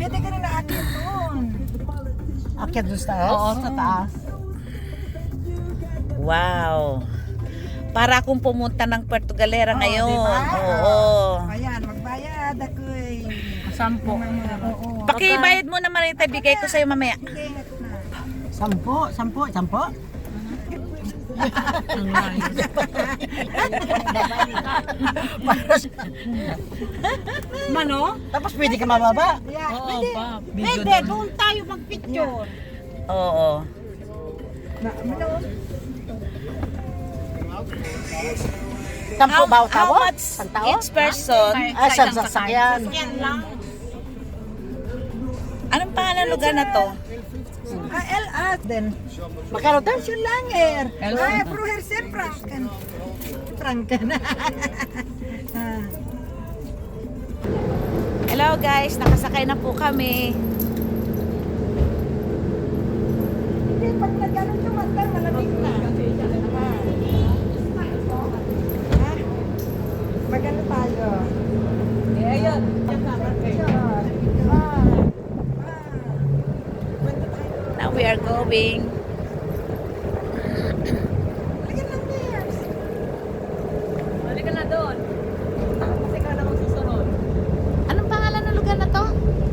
Pwede ka rin naakyat doon. Akyat doon sa taas? Oo, sa taas. Wow. Para akong pumunta ng Puerto Galera ngayon. diba? Oo. Ayan, magbayad ako'y. 10. Oo. Pakibayad mo naman ito, bigay ko sa'yo mamaya. Sige, ingat na. 10. Mano? Tapos pwede ka mababa. Yeah, Oo, pwede. pa. Pwede, doon tayo mag-picture. Oo. Ano? Sampo ba How tawo? much Ang tao? each person? Ah, sa sasakyan. Yan lang. Anong pangalan lugar na to? LAS din. Magkano tayo? Yun lang eh. El- Ay, pero hersen Franken. Franken. Hello guys, nakasakay na po kami. Hindi, pag nagkaroon siya matang, malamig na. Ha? Magano tayo? Ayun. Picture. Kwento tayo. Now we are going. Lagyan ng layers. Balik ka na doon. Kasi ikaw na magsusunod. Anong pangalan ng lugar na to?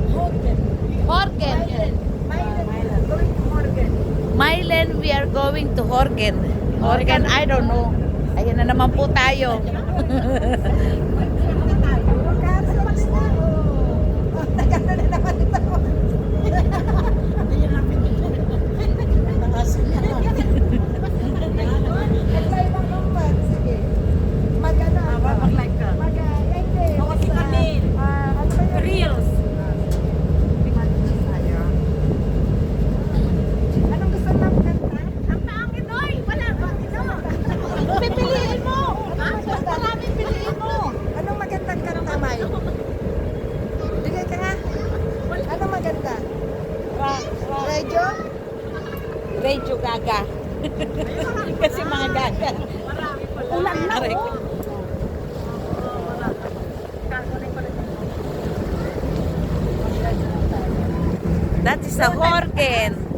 Horgen. Mylan. Going to Morgan. Mylen, we are going to Horgen. Horgen, I don't know. Ayan na naman po tayo. Reels. Anong gusto mo kanta? Ang pangit, oy! Wala ba? Pipiliin mo. Maraming piliin mo. Anong magandang kanta, May? Bigay ka nga. Anong maganda? Radio? Radio Gaga. Kasi mga gaga. Ulan na. Aray ko. That is a Horgen.